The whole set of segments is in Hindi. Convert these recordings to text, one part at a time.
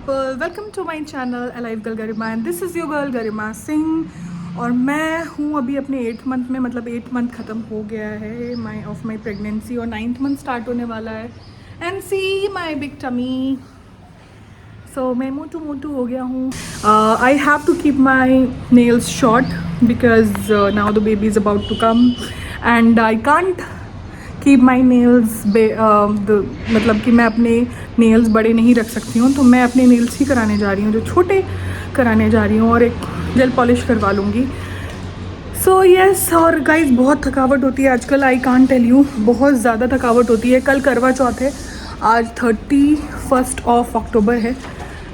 people, welcome to my channel Alive Girl Garima and this is your girl Garima Singh। और मैं हूँ अभी अपने 8th मंथ में, मतलब 8 मंथ ख़त्म हो गया है माई प्रेगनेंसी और 9th मंथ स्टार्ट होने वाला है। And see my big tummy, so मैं मोटू हो गया हूँ। I have to keep my nails short because now the baby is about to come and I can't keep my nails मतलब कि मैं अपने नेल्स बड़े नहीं रख सकती हूँ, तो मैं अपने नेल्स ही कराने जा रही हूँ, जो छोटे कराने जा रही हूँ और एक जेल पॉलिश करवा लूँगी। सो येस, और गाइस बहुत थकावट होती है आजकल, आई कांट टेल यू, बहुत ज़्यादा थकावट होती है। कल करवा चौथ है, आज 31 अक्टूबर है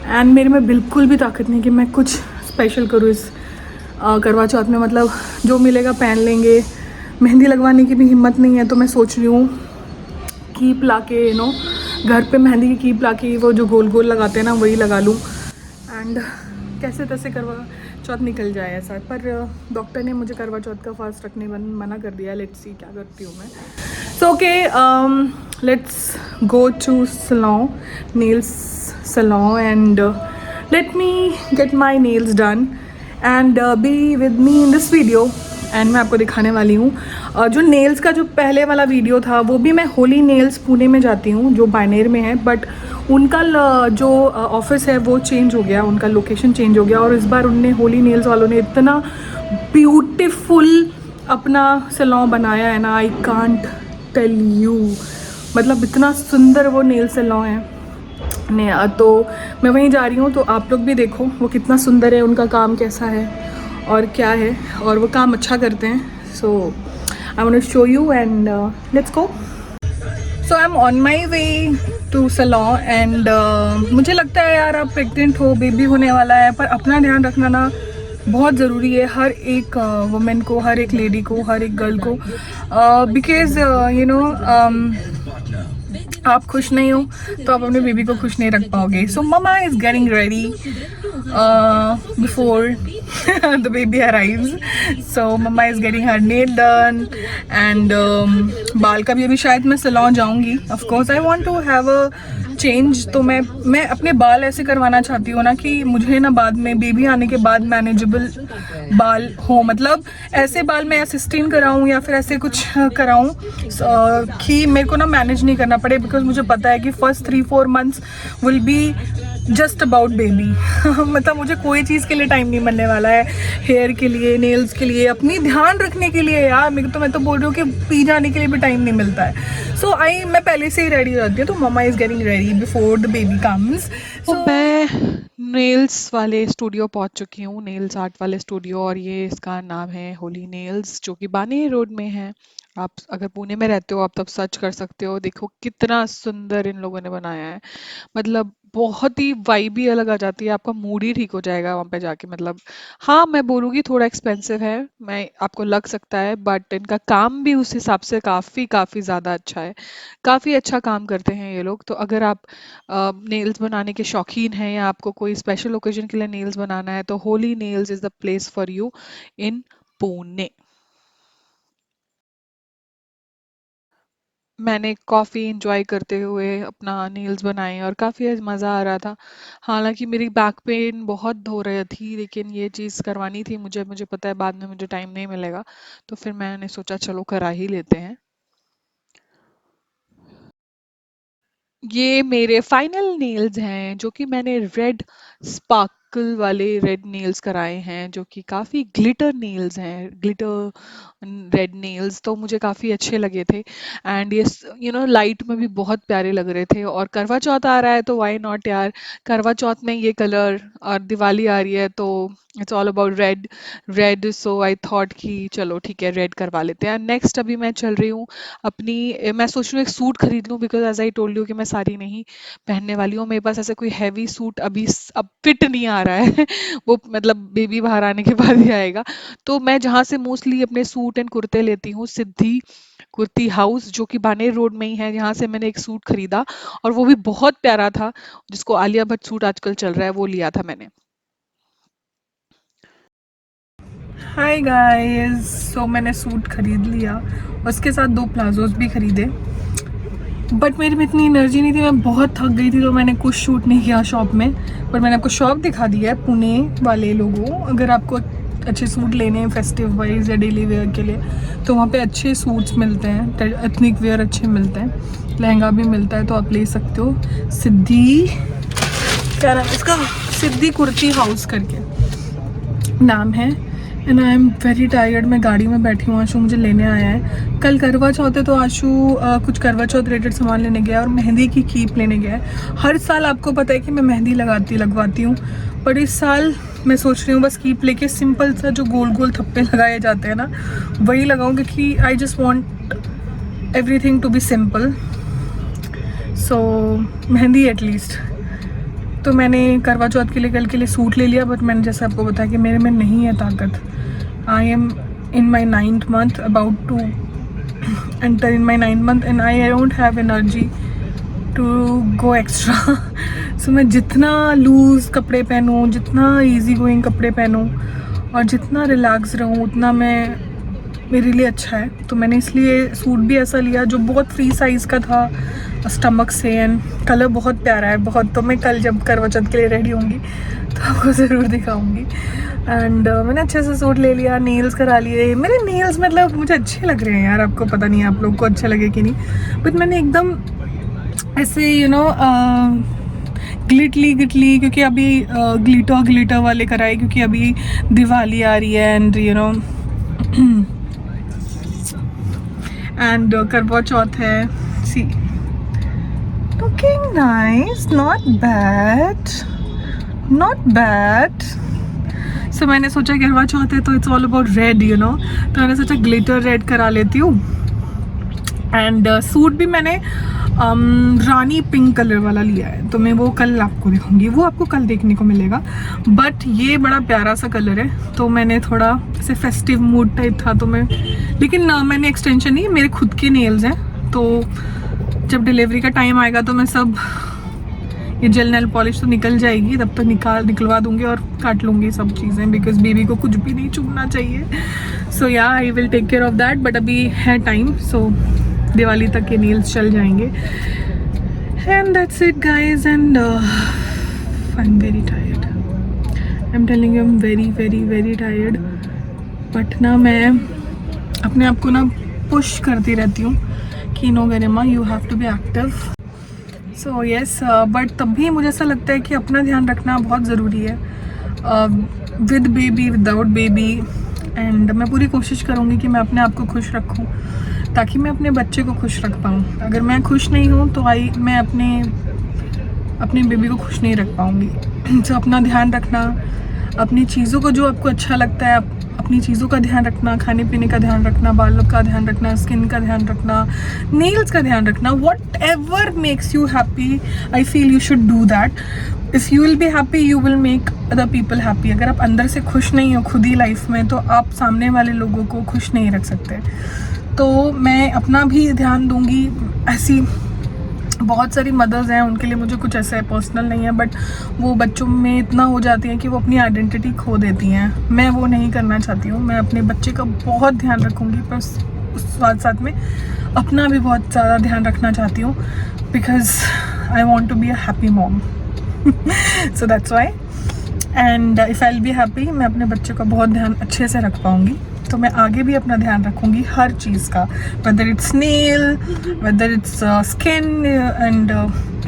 एंड मेरे में बिल्कुल भी ताकत नहीं कि मैं कुछ स्पेशल करूँ इस करवा चौथ में। मतलब जो मिलेगा पहन लेंगे, मेहंदी लगवाने की भी हिम्मत नहीं है, तो मैं सोच रही हूँ कीप ला के घर पे मेहंदी की कीप ला के वो जो गोल गोल लगाते हैं ना, वही लगा लूँ एंड कैसे तैसे करवा चौथ निकल जाए ऐसा। पर डॉक्टर ने मुझे करवा चौथ का फास्ट रखने मना कर दिया। लेट्स सी क्या करती हूँ मैं। So okay, let's go to salon, nails salon and let me get my nails done and be with me in this video. And मैं आपको दिखाने वाली हूँ जो नेल्स का जो पहले वाला वीडियो था, वो भी मैं होली नेल्स पुणे में जाती हूँ जो बानेर में है, बट उनका जो ऑफिस है वो चेंज हो गया, उनका लोकेशन चेंज हो गया। और इस बार उनने होली नेल्स वालों ने इतना ब्यूटीफुल अपना सैलून बनाया है ना, आई कांट टेल यू, मतलब इतना सुंदर वो नेल सैलून है ने। तो मैं वहीं जा रही हूँ, तो आप लोग भी देखो वो कितना सुंदर है, उनका काम कैसा है और क्या है, और वो काम अच्छा करते हैं। So I want to show you and let's go. So I am on my way to salon and मुझे लगता है यार, आप प्रेग्नेंट हो, बेबी होने वाला है, पर अपना ध्यान रखना ना बहुत ज़रूरी है, हर एक वुमेन को, हर एक लेडी को, हर एक गर्ल को, बिकॉज यू नो आप खुश नहीं हो तो आप अपने बेबी को खुश नहीं रख पाओगे। So mama is getting ready before the baby arrives. So mama is getting her nail done and बाल का भी अभी शायद मैं सैलून जाऊंगी। Of course I want to have a change, तो मैं अपने बाल ऐसे करवाना चाहती हूँ ना कि मुझे ना बाद में बेबी आने के बाद मैनेजेबल बाल हो, मतलब ऐसे बाल मैं असिस्टेंट कराऊँ या फिर ऐसे कुछ कराऊँ कि मेरे को ना मैनेज नहीं करना पड़े, बिकॉज मुझे पता है कि first 3-4 months will be just about baby. मतलब मुझे कोई चीज़ के लिए टाइम नहीं मिलने वाला है, हेयर के लिए, नेल्स के लिए, अपनी ध्यान रखने के लिए यार। मैं तो बोल रही हूँ कि पी जाने के लिए भी टाइम नहीं मिलता है। सो मैं पहले से ही रेडी हो जाती हूँ, तो mama is getting ready before the baby comes. तो मैं नेल्स वाले स्टूडियो पहुंच चुकी हूँ, नेल्स आर्ट वाले स्टूडियो, और ये इसका नाम है होली नेल्स, जो कि बानी रोड में है। आप अगर पुणे में रहते हो आप तब सर्च कर सकते हो। देखो कितना सुंदर इन लोगों ने बनाया है, मतलब बहुत ही वाइब ही अलग आ जाती है, आपका मूड ही ठीक हो जाएगा वहां पे जाके। मतलब हाँ, मैं बोलूँगी थोड़ा एक्सपेंसिव है, मैं आपको लग सकता है, बट इनका काम भी उस हिसाब से काफ़ी काफ़ी ज़्यादा अच्छा है, काफ़ी अच्छा काम करते हैं ये लोग। तो अगर आप नेल्स बनाने के शौकीन हैं या आपको कोई स्पेशल ओकेजन के लिए नेल्स बनाना है, तो Holi nails is the place for you in Pune. मैंने कॉफ़ी एंजॉय करते हुए अपना नेल्स बनाए और काफ़ी मज़ा आ रहा था। हालाँकि मेरी बैक पेन बहुत हो रही थी, लेकिन ये चीज़ करवानी थी मुझे, मुझे पता है बाद में मुझे टाइम नहीं मिलेगा, तो फिर मैंने सोचा चलो करा ही लेते हैं। ये मेरे फाइनल नेल्स हैं, जो कि मैंने रेड स्पार्कल वाले रेड नेल्स कराए हैं, जो कि काफ़ी ग्लिटर नेल्स हैं, ग्लिटर रेड नेल्स, तो मुझे काफ़ी अच्छे लगे थे। एंड ये लाइट में भी बहुत प्यारे लग रहे थे। और करवा चौथ आ रहा है तो व्हाई नॉट यार, करवा चौथ में ये कलर, और दिवाली आ रही है तो it's all about red, red, so I thought कि चलो ठीक है रेड करवा लेते हैं। नेक्स्ट अभी मैं चल रही हूँ अपनी, मैं सोच रही हूँ एक सूट खरीद लूँ, because as I told you कि मैं साड़ी नहीं पहनने वाली हूँ, मेरे पास ऐसा कोई हैवी सूट अभी अब फिट नहीं आ रहा है वो मतलब बेबी बाहर आने के बाद ही आएगा। तो मैं जहाँ से मोस्टली अपने सूट एंड कुर्ते लेती हूँ, सिद्धि कुर्ती हाउस, जो कि बानेर रोड में ही है, यहाँ से मैंने एक सूट खरीदा और वो भी बहुत प्यारा था, जिसको आलिया भट्ट सूट आजकल चल रहा है, वो लिया था मैंने। हाय गाइस, सो मैंने सूट खरीद लिया, उसके साथ 2 प्लाजोस भी खरीदे। बट मेरे में इतनी एनर्जी नहीं थी, मैं बहुत थक गई थी, तो मैंने कुछ शूट नहीं किया शॉप में। पर मैंने आपको शॉप दिखा दिया है पुणे वाले लोगों। अगर आपको अच्छे सूट लेने हैं फेस्टिव वाइज या डेली वेयर के लिए, तो वहाँ पे अच्छे सूट्स मिलते हैं, एथनिक वेयर अच्छे मिलते हैं, लहंगा भी मिलता है, तो आप ले सकते हो। सिद्धि, क्या नाम इसका, सिद्धि कुर्ती हाउस करके नाम है। And I am very tired. मैं गाड़ी में बैठी हूँ, आशू मुझे लेने आया है। कल करवा चौथ है, तो आशू कुछ करवा चौथ रिलेटेड सामान लेने गया और मेहंदी की कीप लेने गया है। हर साल आपको पता है कि मैं मेहंदी लगवाती हूँ, पर इस साल मैं सोच रही हूँ बस कीप लेके सिंपल सा जो गोल गोल थप्पे लगाए जाते हैं ना, वही लगाऊँ, क्योंकि I just want everything to be simple. So mehndi at least. तो मैंने करवा चौथ के लिए कल के लिए सूट ले लिया, बट मैंने जैसे आपको बताया कि मेरे में नहीं है ताकत। I am in my 9th month, about to enter in my 9th month, and I don't have energy to go extra. So मैं जितना लूज़ कपड़े पहनूँ, जितना ईजी गोइंग कपड़े पहनूँ और जितना रिलैक्स रहूँ, उतना मेरे लिए अच्छा है। तो मैंने इसलिए सूट भी ऐसा लिया जो बहुत फ्री साइज़ का था, स्टमक से, एंड कलर बहुत प्यारा है बहुत। तो मैं कल जब करवा चौथ के लिए रेडी होंगी तो आपको ज़रूर दिखाऊंगी। एंड मैंने अच्छे से सूट ले लिया, नेल्स करा लिए। मेरे नेल्स मतलब मुझे अच्छे लग रहे हैं यार, आपको पता नहीं आप लोग को अच्छे लगे कि नहीं, बट मैंने एकदम ऐसे ग्लिटली, क्योंकि अभी ग्लिटर वाले कराए, क्योंकि अभी दिवाली आ रही है एंड एंड करवा चौथ है। सी लुकिंग नाइस, नॉट बैड। सो मैंने सोचा करवा चौथ है तो इट्स ऑल अबाउट रेड, तो मैंने सोचा ग्लिटर रेड करा लेती हूँ। एंड सूट भी मैंने रानी पिंक कलर वाला लिया है, तो मैं वो कल आपको दिखाऊंगी, वो आपको कल देखने को मिलेगा। बट ये बड़ा प्यारा सा कलर है, तो मैंने थोड़ा ऐसे फेस्टिव मूड टाइप था, तो लेकिन मैंने एक्सटेंशन नहीं, मेरे खुद के नेल्स हैं, तो जब डिलीवरी का टाइम आएगा तो मैं सब ये जेल नेल पॉलिश तो निकल जाएगी, तब तक निकलवा दूंगी और काट लूँगी सब चीज़ें, बिकॉज बेबी को कुछ भी नहीं चुभना चाहिए। So yeah I will take care of that, but अभी है टाइम, सो दिवाली तक ये नेल्स चल जाएंगे। And that's it guys, and I am very tired, I am telling you, I am very very very tired. But ना मैं अपने आप को ना पुश करती रहती हूँ कि no Garima, you have to be active. So yes, but तब भी मुझे ऐसा लगता है कि अपना ध्यान रखना बहुत ज़रूरी है, with baby, without baby. And मैं पूरी कोशिश करूँगी कि मैं अपने आप को खुश रखूँ, ताकि मैं अपने बच्चे को खुश रख पाऊँ। अगर मैं खुश नहीं हूँ तो मैं अपने बेबी को खुश नहीं रख पाऊँगी। तो अपना ध्यान रखना, अपनी चीज़ों को, जो आपको अच्छा लगता है, अपनी चीज़ों का ध्यान रखना, खाने पीने का ध्यान रखना, बालों का ध्यान रखना, स्किन का ध्यान रखना, नेल्स का ध्यान रखना। What ever makes you happy, I feel you should do that. If you will be happy, you will make other people happy. अगर आप अंदर से खुश नहीं हो खुद ही लाइफ में, तो आप सामने वाले लोगों को खुश नहीं रख सकते। तो मैं अपना भी ध्यान दूंगी। ऐसी बहुत सारी मदर्स हैं, उनके लिए मुझे कुछ ऐसा पर्सनल नहीं है, बट वो बच्चों में इतना हो जाती हैं कि वो अपनी आइडेंटिटी खो देती हैं। मैं वो नहीं करना चाहती हूँ। मैं अपने बच्चे का बहुत ध्यान रखूँगी, पर उस साथ में अपना भी बहुत ज़्यादा ध्यान रखना चाहती हूँ, because I want to be a happy mom. So that's why. And if I will be happy, मैं अपने बच्चे का बहुत ध्यान अच्छे से रख पाऊँगी। तो मैं आगे भी अपना ध्यान रखूँगी हर चीज़ का, whether it's nail, whether it's skin and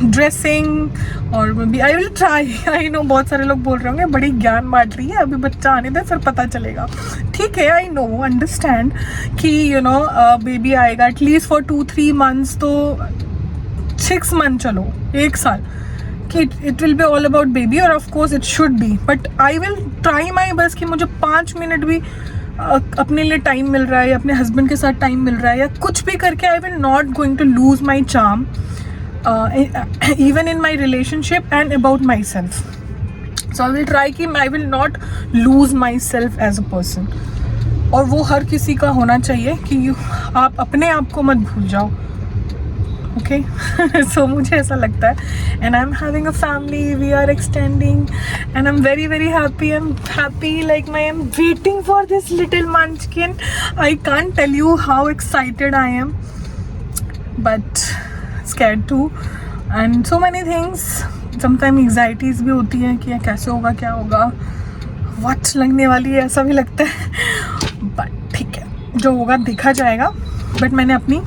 dressing. और भी आई विल ट्राई। आई नो बहुत सारे लोग बोल रहे होंगे बड़ी ज्ञान बांट रही है, अभी बच्चा आने दे फिर पता चलेगा। ठीक है, आई नो, अंडरस्टैंड कि बेबी आएगा एटलीस्ट फॉर 2-3 months, तो 6 months, चलो 1 साल, कि it will be all about baby, और of course it should be. But I will try my best कि मुझे 5 मिनट भी अपने लिए टाइम मिल रहा है, या अपने हस्बैंड के साथ टाइम मिल रहा है, या कुछ भी करके, I will not going to lose my charm even in my relationship and about myself. So I will try कि I will not lose myself as a person. और वो हर किसी का होना चाहिए कि आप अपने आप को मत भूल जाओ। ओके, सो मुझे ऐसा लगता है। And I am having a family, we are extending, and I am very very happy. I am happy, like I am waiting for this little munchkin. I can't tell you how excited I am, but scared too, and so many things. Sometimes anxieties भी होती हैं कि कैसे होगा, क्या होगा, वॉच लगने वाली है, ऐसा भी लगता है. बट ठीक है, जो होगा देखा जाएगा. बट मैंने अपनी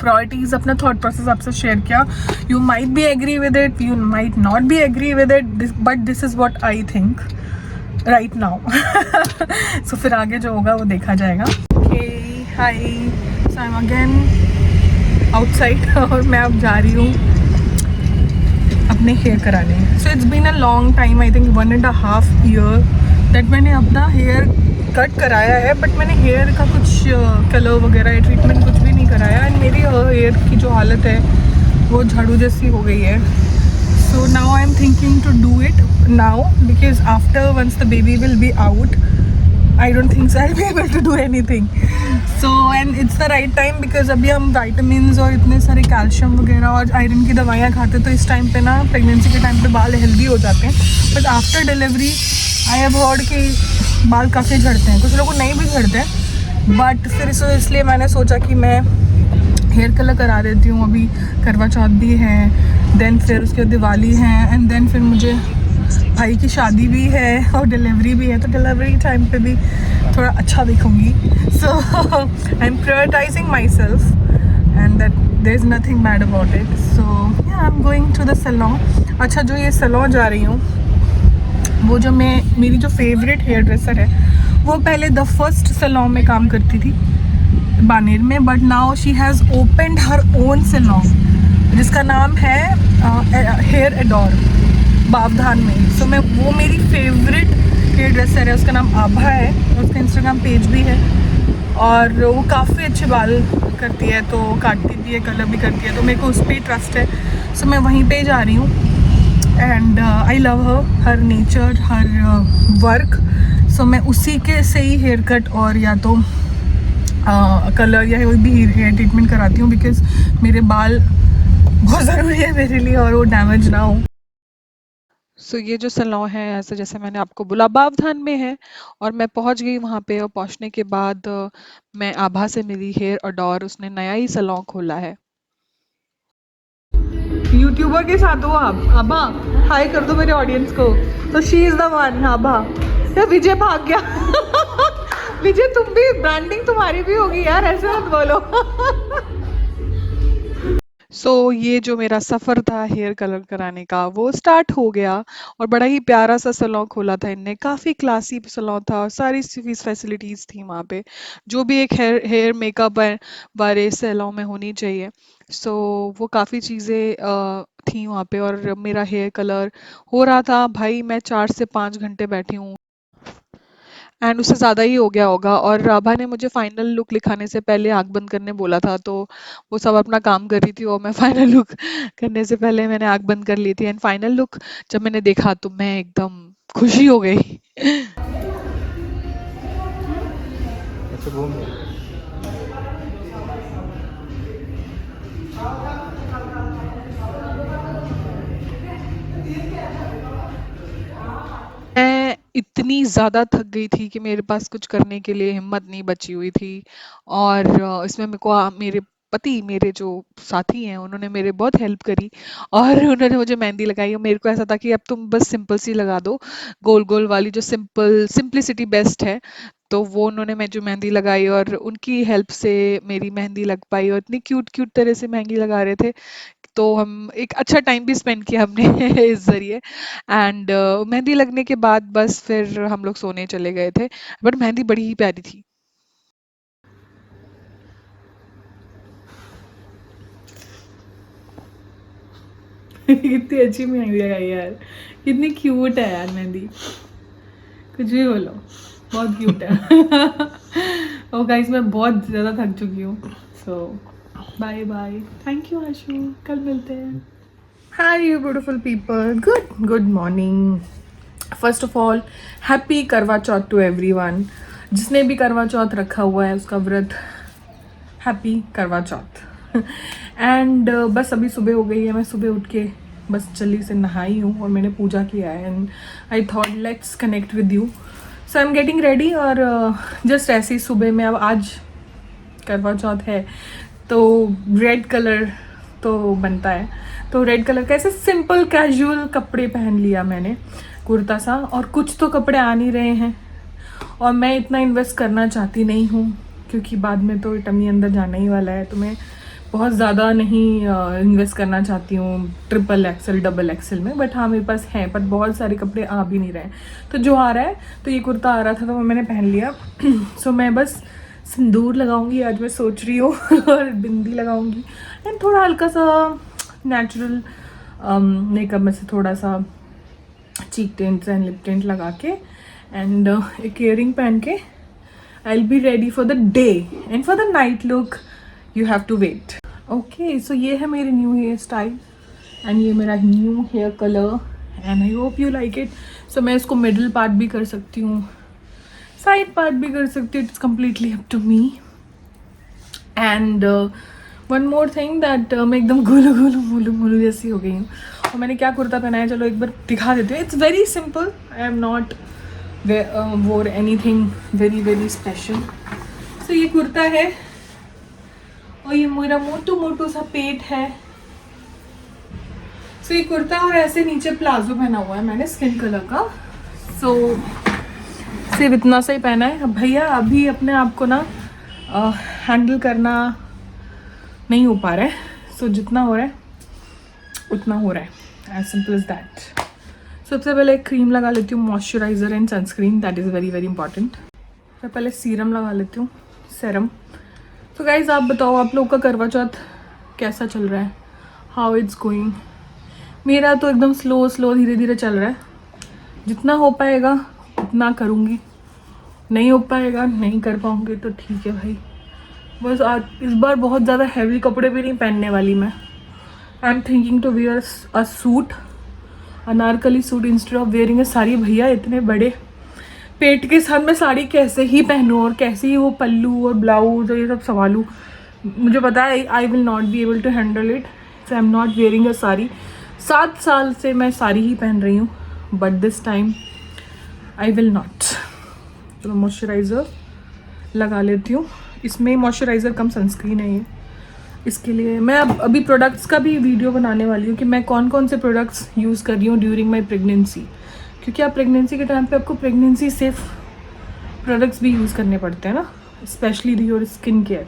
प्रायोरिटीज़, अपना थॉट प्रोसेस आपसे शेयर किया. You might be agree with it, you might not be agree with it, but this is what I think right now. So फिर आगे जो होगा वो देखा जाएगा. Okay, hi, so I am again outside और मैं अब जा रही हूँ अपने हेयर कराने. So it's been a long time, I think 1.5 year that मैंने अपना हेयर कट कराया है. बट मैंने हेयर का कुछ कलर वगैरह ट्रीटमेंट कुछ भी नहीं कराया. एंड मेरी हेयर की जो हालत है वो झाड़ू जैसी हो गई है. So now I'm thinking to do it now, because after once the baby will be out, I don't think so I'll be able to do anything. So and it's the right time because अभी हम vitamins और इतने सारे कैल्शियम वगैरह और आयरन की दवाइयाँ खाते, तो इस टाइम पे ना प्रेगनेंसी के टाइम पे बाल हेल्दी हो जाते हैं. But after delivery I have heard कि बाल काफ़ी झड़ते हैं. कुछ लोगों को नहीं भी झड़ते हैं. बट फिर इसलिए मैंने सोचा कि मैं हेयर कलर करा देती हूँ. अभी करवा चौथ भी है, देन फिर उसके बाद दिवाली है, एंड देन फिर मुझे भाई की शादी भी है और डिलीवरी भी है. तो डिलीवरी टाइम पे भी थोड़ा अच्छा दिखूँगी. So I am prioritizing myself and that there is nothing bad about it. So yeah I am going to the salon. अच्छा, जो ये सैलून जा रही हूँ, वो जो मेरी जो फेवरेट हेयर ड्रेसर है, वो पहले द फर्स्ट सैलून में काम करती थी बानेर में. But now she has opened her own salon जिसका नाम है हेयर एडोर, बावधान में. सो मैं वो मेरी फेवरेट हेयर ड्रेसर है. उसका नाम आभा है और उसका इंस्टाग्राम पेज भी है. और वो काफ़ी अच्छे बाल करती है, तो काटती भी है, कलर भी करती है. तो मेरे को उस पर ही ट्रस्ट है. सो मैं वहीं पे जा रही हूँ. And I love her nature, her work. So मैं उसी के से ही हेयर कट और या तो कलर या कोई भी हेयर ट्रीटमेंट कराती हूँ, बिकॉज मेरे बाल बहुत ज़रूरी है मेरे लिए और वो डैमेज ना हो. सो ये जो सैलून है, ऐसे जैसे मैंने आपको बोला, बावधान में है और मैं पहुंच गई वहां पे. और पहुंचने के बाद मैं आभा से मिली, हेयर अडोर. उसने नया ही सैलून खोला है. यूट्यूबर के साथ हो आप? आभा, हाय कर दो मेरे ऑडियंस को. तो शी इज़ द वन, आभा. या विजय भाग गया. विजय, तुम भी, ब्रांडिंग तुम्हारी भी होगी यार, ऐसे मत बोलो. सो ये जो मेरा सफ़र था हेयर कलर कराने का, वो स्टार्ट हो गया. और बड़ा ही प्यारा सा सैलून खोला था इनने. काफ़ी क्लासी सैलून था और सारी फैसिलिटीज़ थी वहाँ पे, जो भी एक हेयर मेकअप वाले सैलून में होनी चाहिए. सो वो काफ़ी चीज़ें थी वहाँ पे. और मेरा हेयर कलर हो रहा था. भाई, मैं 4 से 5 घंटे बैठी हूँ एंड उससे ज़्यादा ही हो गया होगा. और राभा ने मुझे फाइनल लुक लिखाने से पहले आँख बंद करने बोला था, तो वो सब अपना काम कर रही थी और मैं फाइनल लुक करने से पहले मैंने आँख बंद कर ली थी. एंड फाइनल लुक जब मैंने देखा तो मैं एकदम खुशी हो गई. ऐसे घूम रहे हैं। मैं इतनी ज़्यादा थक गई थी कि मेरे पास कुछ करने के लिए हिम्मत नहीं बची हुई थी. और इसमें मेरे को मेरे पति, मेरे जो साथी हैं, उन्होंने मेरे बहुत हेल्प करी. और उन्होंने मुझे मेहंदी लगाई. और मेरे को ऐसा था कि अब तुम बस सिंपल सी लगा दो, गोल गोल वाली, जो सिंपलिसिटी बेस्ट है. तो वो उन्होंने मैं जो मेहंदी लगाई और उनकी हेल्प से मेरी मेहंदी लग पाई. और इतनी क्यूट क्यूट तरह से मेहंदी लगा रहे थे, तो हम एक अच्छा टाइम भी स्पेंड किया हमने इस ज़रिए. एंड मेहंदी लगने के बाद बस फिर हम लोग सोने चले गए थे. बट मेहंदी बड़ी ही प्यारी थी. कितनी अच्छी मेहंदी लगाई यार, कितनी क्यूट है यार मेहंदी. कुछ भी बोलो, बहुत क्यूट है. और गाइस, मैं बहुत ज़्यादा थक चुकी हूँ. सो बाय बाय. थैंक यू आशु, कल मिलते हैं. Hi you beautiful people, good morning. First of all, happy करवा चौथ टू एवरीवन. जिसने भी करवा चौथ रखा हुआ है उसका व्रत, हैप्पी करवा चौथ. एंड बस अभी सुबह हो गई है. मैं सुबह उठ के बस जल्दी से नहाई हूँ और मैंने पूजा किया है. And I thought let's connect with you. So I am getting ready. और जस्ट ऐसे ही सुबह में, अब आज करवा चौथ है तो रेड कलर तो बनता है। तो रेड कलर का ऐसे सिंपल कैजुअल कपड़े पहन लिया मैंने, कुर्ता सा, और कुछ तो कपड़े आ नहीं रहे हैं और मैं इतना इन्वेस्ट करना चाहती नहीं हूँ क्योंकि बाद में तो टमी अंदर जाना ही वाला है, तो मैं बहुत ज़्यादा नहीं इन्वेस्ट करना चाहती हूँ ट्रिपल एक्सल डबल एक्सल में। बट हाँ मेरे पास है, पर बहुत सारे कपड़े आ भी नहीं रहे हैं। तो जो आ रहा है, तो ये कुर्ता आ रहा था तो वो मैंने पहन लिया। सो मैं बस सिंदूर लगाऊंगी आज, मैं सोच रही हूँ और बिंदी लगाऊंगी एंड थोड़ा हल्का सा नेचुरल मेकअप में से थोड़ा सा cheek tints and lip tint लगा के एंड एक इयरिंग पहन के I will be ready for the day and for the night look you have to wait. Okay, so ये है मेरी न्यू हेयर स्टाइल एंड ये मेरा new hair colour and I hope you like it. So मैं इसको मिडल पार्ट भी कर सकती हूँ, साइड पार्ट भी कर सकती हूँ, it's completely up to me. And one more thing that मैं एकदम गोलू गोलू मोलू मोलू जैसी हो गई हूँ। और मैंने क्या कुर्ता पहना है, चलो एक बार दिखा देती हूँ। It's very simple, I am not wore any thing very very special. So ये कुर्ता है और ये मेरा मोटू मोटू सा पेट है। सो ये कुर्ता और ऐसे नीचे प्लाजो पहना हुआ है मैंने स्किन कलर का। सो सिर्फ इतना सा ही पहना है। अब भैया अभी अपने आप को ना हैंडल करना नहीं हो पा रहा है, सो जितना हो रहा है उतना हो रहा है, एज सिंपल एज दैट। सबसे पहले एक क्रीम लगा लेती हूँ, moisturiser and sunscreen, that is very very important. फिर पहले सीरम लगा लेती हूँ, सेरम। तो गाइज आप बताओ, आप लोग का करवा चौथ कैसा चल रहा है, हाउ इट्स गोइंग? मेरा तो एकदम स्लो स्लो धीरे धीरे चल रहा है। जितना हो पाएगा उतना करूँगी, नहीं हो पाएगा नहीं कर पाऊँगी तो ठीक है भाई। बस आज इस बार बहुत ज़्यादा हैवी कपड़े भी नहीं पहनने वाली मैं। I am thinking to wear a suit, Anarkali suit instead of wearing a sari. भैया इतने बड़े पेट के साथ मैं साड़ी कैसे ही पहनूँ और कैसे ही वो पल्लू और ब्लाउज और ये सब संभालूँ, मुझे पता है I will not be able to handle it. So I am not wearing a sari. 7 साल से मैं साड़ी ही पहन रही हूँ, but this time I will not. तो मॉइस्चराइज़र लगा लेती हूँ, इसमें मॉइस्चराइज़र कम सनस्क्रीन है ये। इसके लिए मैं अब अभी प्रोडक्ट्स का भी वीडियो बनाने वाली हूँ कि मैं कौन कौन से प्रोडक्ट्स यूज़ कर रही हूँ ड्यूरिंग माई प्रेगनेंसी, क्योंकि आप प्रेगनेंसी के टाइम पे आपको प्रेगनेंसी सेफ प्रोडक्ट्स भी यूज़ करने पड़ते हैं ना, स्पेशली योर स्किन केयर।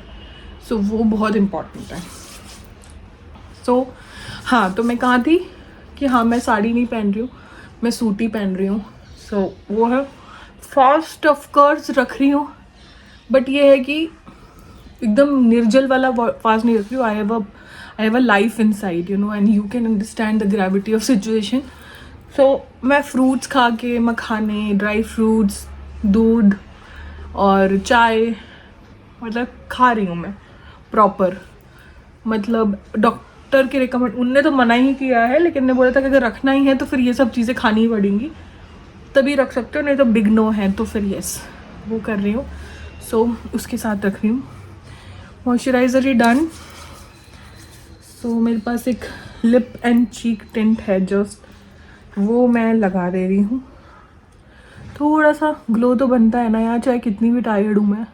सो वो बहुत इम्पॉर्टेंट है। सो हाँ, तो मैं कहाँ थी कि हाँ मैं साड़ी नहीं पहन रही हूँ, मैं सूट ही पहन रही हूँ। सो वो है, फास्ट ऑफ कोर्स रख रही हूँ, बट ये है कि एकदम निर्जल वाला फास्ट नहीं रख रही हूँ। I have a life inside, you know, and you can understand the gravity of situation. So मैं फ्रूट्स खा के, मखाने, ड्राई फ्रूट्स, दूध और चाय मतलब खा रही हूँ मैं प्रॉपर। मतलब डॉक्टर के रिकमेंड, उनने तो मना ही किया है, लेकिन ने बोला था कि अगर रखना ही है तो फिर ये सब चीज़ें खानी ही पड़ेंगी, तभी रख सकते हो, नहीं तो बिग नो है। तो फिर यस वो कर रही हूँ। सो उसके साथ रख रही हूँ। मॉइस्चराइज़र ही डन। सो मेरे पास एक लिप एंड चीक टिंट है जस्ट, वो मैं लगा दे रही हूँ। थोड़ा सा ग्लो तो बनता है ना यार, चाहे कितनी भी टायर्ड हूँ मैं।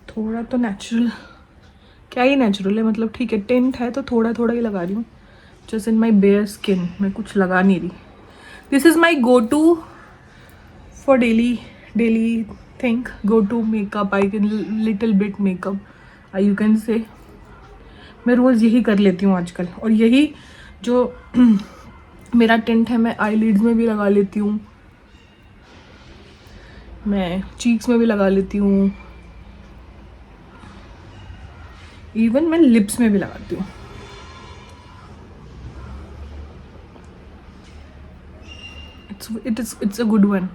थोड़ा तो नेचुरल, क्या ही नेचुरल है, मतलब ठीक है टिंट है तो थोड़ा थोड़ा ही लगा रही हूँ, just in my bare skin. मैं कुछ लगा नहीं रही। This is my go to for daily thing, go to makeup. I can little bit makeup you can say. मैं रोज़ यही कर लेती हूँ आजकल, और यही जो मेरा टिंट है मैं आईलिड्स में भी लगा लेती हूँ, मैं चीक्स में भी लगा लेती हूँ, इवन मैं लिप्स में भी लगाती हूँ। It's a good one.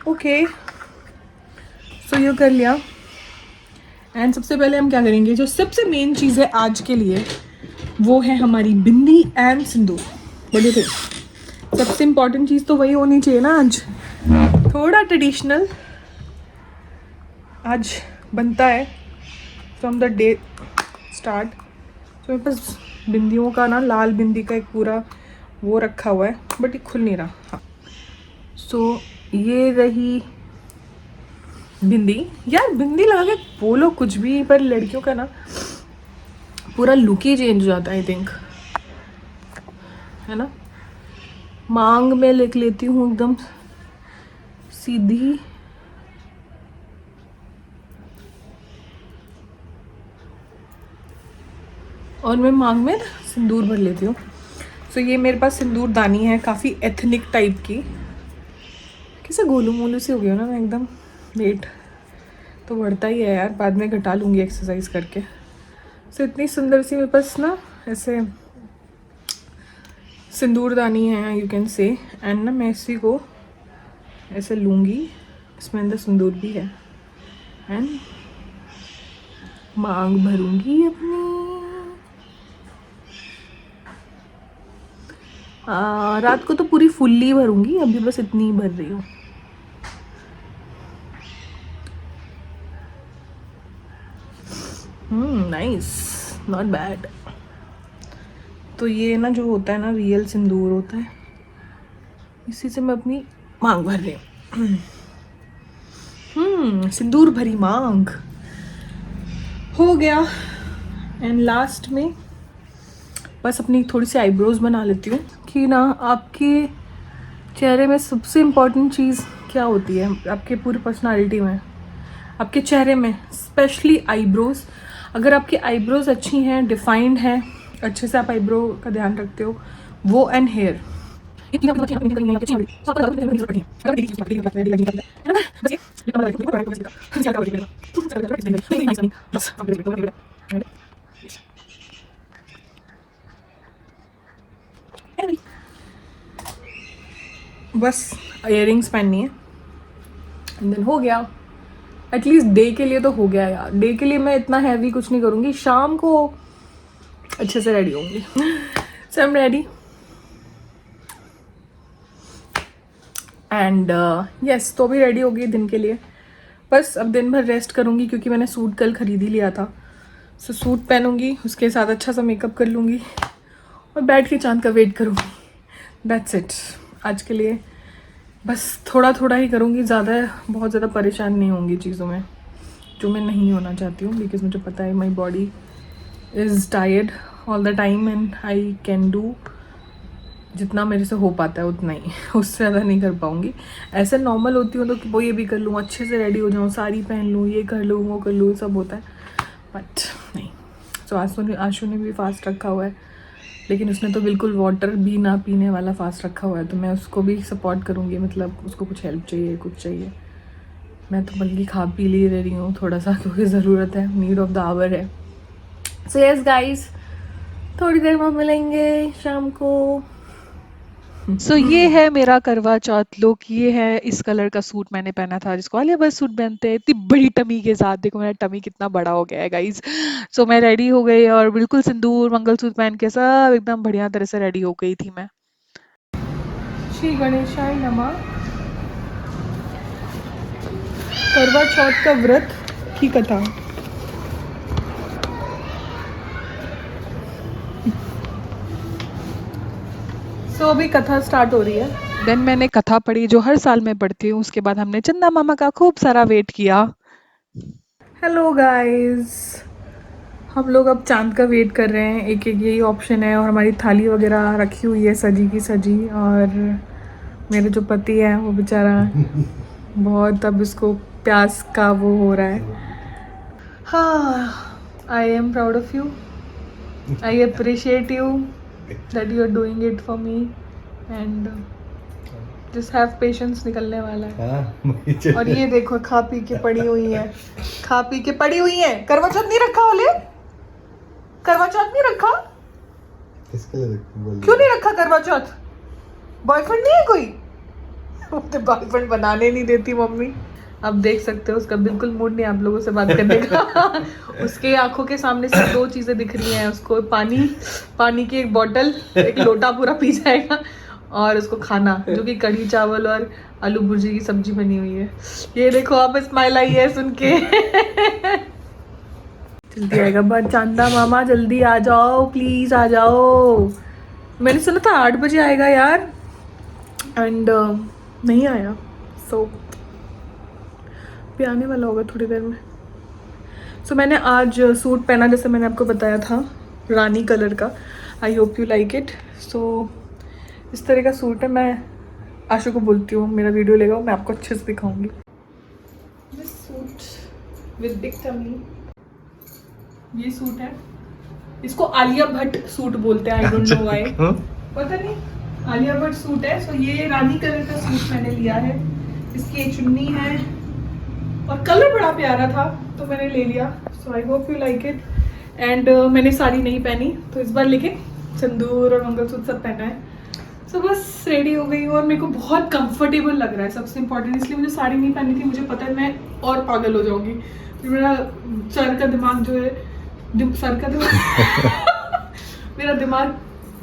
Okay, so ये कर लिया। एंड सबसे पहले हम क्या करेंगे, जो सबसे मेन चीज़ है आज के लिए वो है हमारी बिंदी एंड सिंदूर। बोलिए थे, सबसे इम्पॉर्टेंट चीज़ तो वही होनी चाहिए ना आज। थोड़ा ट्रेडिशनल आज बनता है फ्रॉम द डे स्टार्ट। तो मेरे पास बिंदियों का ना, लाल बिंदी का एक पूरा वो रखा हुआ है बट ये खुल नहीं रहा। हाँ, सो ये रही बिंदी। यार बिंदी लगा के बोलो कुछ भी, पर लड़कियों का ना पूरा लुक ही चेंज हो जाता है आई थिंक, है ना। मांग में लिख लेती हूँ एकदम सीधी। और मैं मांग में सिंदूर भर लेती हूँ। सो ये मेरे पास सिंदूर दानी है, काफ़ी एथनिक टाइप की। कैसे गोलू मोलू से हो गया ना मैं एकदम। वेट तो बढ़ता ही है यार, बाद में घटा लूँगी एक्सरसाइज करके। सो इतनी सुंदर सी मेरे पास ना ऐसे सिंदूरदानी है यू कैन से। एंड ना मैं इसी को ऐसे लूँगी, इसमें अंदर सिंदूर भी है। एंड मांग भरूंगी अपनी। रात को तो पूरी फुल्ली भरूंगी, अभी बस इतनी ही भर रही हूँ। Nice, not bad. तो ये ना जो होता है ना रियल सिंदूर होता है, इसी से मैं अपनी मांग भर रही हूँ। सिंदूर भरी मांग हो गया। एंड लास्ट में बस अपनी थोड़ी सी आईब्रोज बना लेती हूँ कि ना आपके चेहरे में सबसे इम्पॉर्टेंट चीज़ क्या होती है आपके पूरी पर्सनालिटी में, आपके चेहरे में स्पेशली आईब्रोज। अगर आपकी आईब्रोज अच्छी हैं, डिफाइंड हैं, अच्छे से आप आईब्रो का ध्यान रखते हो, वो एंड हेयर, बस इयररिंग्स पहननी है एंड देन हो गया। एटलीस्ट डे के लिए तो हो गया यार। डे के लिए मैं इतना हैवी कुछ नहीं करूँगी, शाम को अच्छे से रेडी होंगी। So I am ready and yes, तो अभी रेडी हो गई दिन के लिए। बस अब दिन भर रेस्ट करूँगी क्योंकि मैंने सूट कल खरीद ही लिया था। सो सूट पहनूंगी, उसके साथ अच्छा सा मेकअप कर लूँगी और बैठ के चांद का वेट करूँगी। दैट्स इट आज के लिए। बस थोड़ा थोड़ा ही करूँगी, बहुत ज़्यादा परेशान नहीं होंगी चीज़ों में जो मैं नहीं होना चाहती हूँ। बिकॉज मुझे पता है my body is tired all the time and I can do जितना मेरे से हो पाता है उतना ही, उससे ज़्यादा नहीं कर पाऊँगी। ऐसे नॉर्मल होती हूँ तो कि वो ये भी कर लूँ, अच्छे से रेडी हो जाऊँ, साड़ी पहन लूँ, ये कर लूँ, वो कर लूँ, सब होता है, बट नहीं। सो आशु ने भी फास्ट रखा हुआ है, लेकिन उसने तो बिल्कुल वाटर भी ना पीने वाला फास्ट रखा हुआ है। तो मैं उसको भी सपोर्ट करूँगी, मतलब उसको कुछ हेल्प चाहिए, कुछ चाहिए। मैं तो बल्कि खा पी ले रही हूँ थोड़ा सा, क्योंकि ज़रूरत है, नीड ऑफ द आवर है। सो यस गाइस, थोड़ी देर में मिलेंगे शाम को। सो ये है मेरा करवा चौथ लुक। ये है इस कलर का सूट मैंने पहना था जिसको आलिया भट्ट सूट पहनते हैं, इतनी बड़ी टमी के साथ। देखो मेरा टमी कितना बड़ा हो गया है गाइज। सो मैं रेडी हो गई और बिल्कुल सिंदूर मंगलसूत्र पहन के सब एकदम बढ़िया तरह से रेडी हो गई थी मैं। श्री गणेशाय नमः। करवा चौथ का व्रत की कथा। सो अभी कथा स्टार्ट हो रही है। देन मैंने कथा पढ़ी जो हर साल मैं पढ़ती हूँ। उसके बाद हमने चंदा मामा का खूब सारा वेट किया। हेलो गाइस, हम लोग अब चांद का वेट कर रहे हैं। एक एक यही ऑप्शन है और हमारी थाली वगैरह रखी हुई है सजी की सजी। और मेरे जो पति है वो बेचारा बहुत अब इसको प्यास का वो हो रहा है। हाँ, I am proud of you, I appreciate you that you are doing it for me and just have patience. निकलने वाला है। और ये देखो खा पी के पड़ी हुई है, खा पी के पड़ी हुई है। करवा चौथ नहीं रखा ओले, करवा चौथ नहीं रखा। क्यों नहीं रखा करवा चौथ? बॉयफ्रेंड नहीं है कोई? तो बॉयफ्रेंड बनाने नहीं देती मम्मी। अब देख सकते हो उसका बिल्कुल मूड नहीं आप लोगों से बात करने का। उसके आंखों के सामने सिर्फ दो चीजें दिख रही हैं उसको, पानी की एक बोतल, एक लोटा पूरा पी जाएगा, और उसको खाना जो कि कढ़ी चावल और आलू भुर्जी की सब्जी बनी हुई है। ये देखो आप स्माइल आई है सुन के। जल्दी आएगा बट चांदा मामा, जल्दी आ जाओ प्लीज, आ जाओ। मैंने सुना था 8 बजे आएगा यार, एंड नहीं आया। सो भी आने वाला होगा थोड़ी देर में। सो मैंने आज सूट पहना, जैसे मैंने आपको बताया था, रानी कलर का। I hope you like it. So इस तरह का सूट है। मैं आशु को बोलती हूँ मेरा वीडियो लेगा, मैं आपको अच्छे से दिखाऊंगी। This suit with big tummy, ये सूट है। इसको आलिया भट्ट सूट बोलते हैं, आई डोंट नो व्हाई, पता नहीं, आलिया भट्ट सूट है। सो ये रानी कलर का सूट मैंने लिया है। इसकी एक चुन्नी है और कलर बड़ा प्यारा था तो मैंने ले लिया। So I hope you like it. And मैंने साड़ी नहीं पहनी तो इस बार लेकिन सिंदूर और मंगलसूत्र सब पहना है। सो बस रेडी हो गई हूँ और मेरे को बहुत कंफर्टेबल लग रहा है, सबसे इम्पोर्टेंट। इसलिए मुझे साड़ी नहीं पहनी थी, मुझे पता है मैं और पागल हो जाऊंगी। फिर मेरा सर का दिमाग जो है, मेरा दिमाग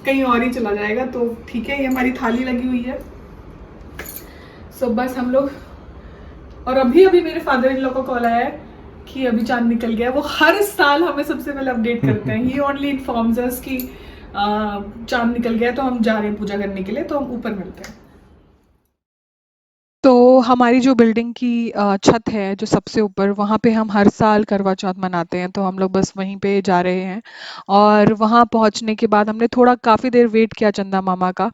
कहीं और ही चला जाएगा। तो ठीक है, ये हमारी थाली लगी हुई है। सो बस हम लोग, और अभी मेरे फादर इन लॉ का कॉल आया है कि अभी चांद निकल गया। वो हर साल हमें सबसे पहले अपडेट करते हैं। ही ओनली इन्फॉर्म्स अस कि चांद निकल गया, तो हम जा रहे हैं पूजा करने के लिए, तो हम ऊपर मिलते हैं। तो हमारी जो बिल्डिंग की छत है जो सबसे ऊपर, वहाँ पे हम हर साल करवा चौथ मनाते हैं, तो हम लोग बस वहीं पे जा रहे हैं। और वहाँ पहुँचने के बाद हमने थोड़ा काफ़ी देर वेट किया चंदा मामा का।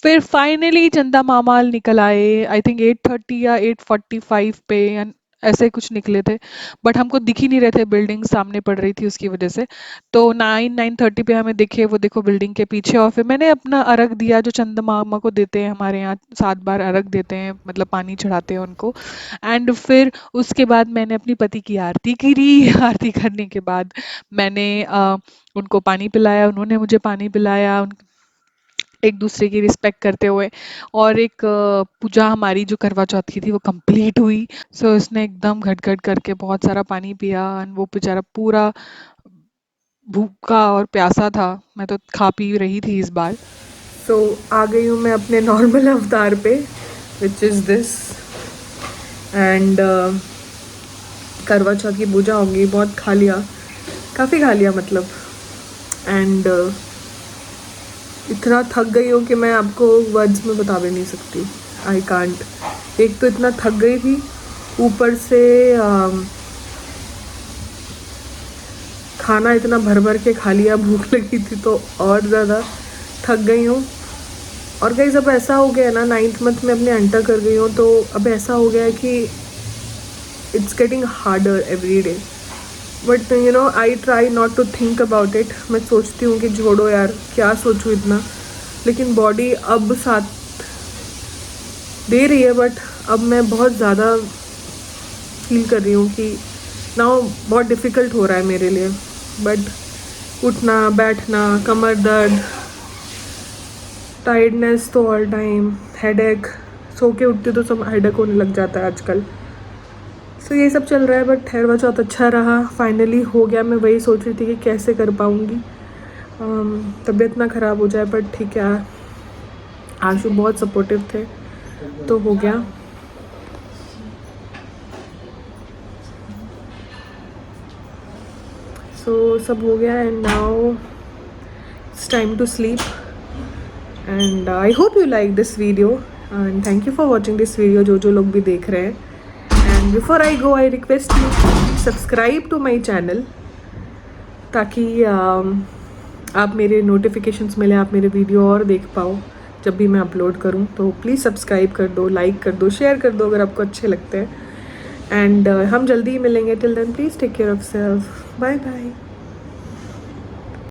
फिर फाइनली चंदा मामा निकल आए, आई थिंक 8:30 या 8:45 पे, ऐसे कुछ निकले थे। बट हमको दिख ही नहीं रहे थे, बिल्डिंग सामने पड़ रही थी उसकी वजह से। तो 9:30 पे हमें दिखे, वो देखो बिल्डिंग के पीछे। और फिर मैंने अपना अर्घ दिया, जो चंदा मामा को देते हैं, हमारे यहाँ 7 बार अर्घ देते हैं, मतलब पानी चढ़ाते हैं उनको। एंड फिर उसके बाद मैंने अपनी पति की आरती करी। आरती करने के बाद मैंने उनको पानी पिलाया, उन्होंने मुझे पानी पिलाया, एक दूसरे की रिस्पेक्ट करते हुए। और एक पूजा हमारी जो करवा चौथ की थी वो कंप्लीट हुई। सो इसने एकदम घट-घट करके बहुत सारा पानी पिया, और वो बेचारा पूरा भूखा और प्यासा था। मैं तो खा पी रही थी इस बार। सो आ गई हूँ मैं अपने नॉर्मल अवतार पे, विच इज़ दिस। एंड करवा चौथ की पूजा होगी। बहुत खा लिया, काफ़ी खा लिया मतलब। एंड इतना थक गई हूँ कि मैं आपको वर्ड्स में बता भी नहीं सकती। I can't. एक तो इतना थक गई थी, ऊपर से खाना इतना भर भर के खा लिया, भूख लगी थी तो और ज़्यादा थक गई हूँ। और गाइस अब ऐसा हो गया है ना, 9th मंथ में अपने एंटर कर गई हूँ, तो अब ऐसा हो गया है कि it's getting harder every day. But you know, I try not to think about it. मैं सोचती हूँ कि छोड़ो यार, क्या सोचूं इतना। लेकिन बॉडी अब साथ दे रही है, बट अब मैं बहुत ज़्यादा फील कर रही हूँ कि नाउ बहुत डिफ़िकल्ट हो रहा है मेरे लिए। बट उठना बैठना, कमर दर्द, टायर्डनेस तो ऑल टाइम, हेडेक, सो के उठती तो सब हेडेक होने लग जाता है आजकल। सो ये सब चल रहा है। बट करवा चौथ अच्छा रहा, फाइनली हो गया। मैं वही सोच रही थी कि कैसे कर पाऊँगी, तबीयत ना ख़राब हो जाए। बट ठीक है, आशु बहुत सपोर्टिव थे तो हो गया। सो सब हो गया and now it's time to sleep. And I hope you like this video and thank you for watching this video, जो लोग भी देख रहे हैं। And before I go, I request you subscribe to my channel, ताकि आप मेरे नोटिफिकेशंस मिले, आप मेरे वीडियो और देख पाओ जब भी मैं अपलोड करूं। तो प्लीज़ सब्सक्राइब कर दो, लाइक कर दो, शेयर कर दो अगर आपको अच्छे लगते हैं। एंड हम जल्दी ही मिलेंगे। Till then please take care of self. Bye bye.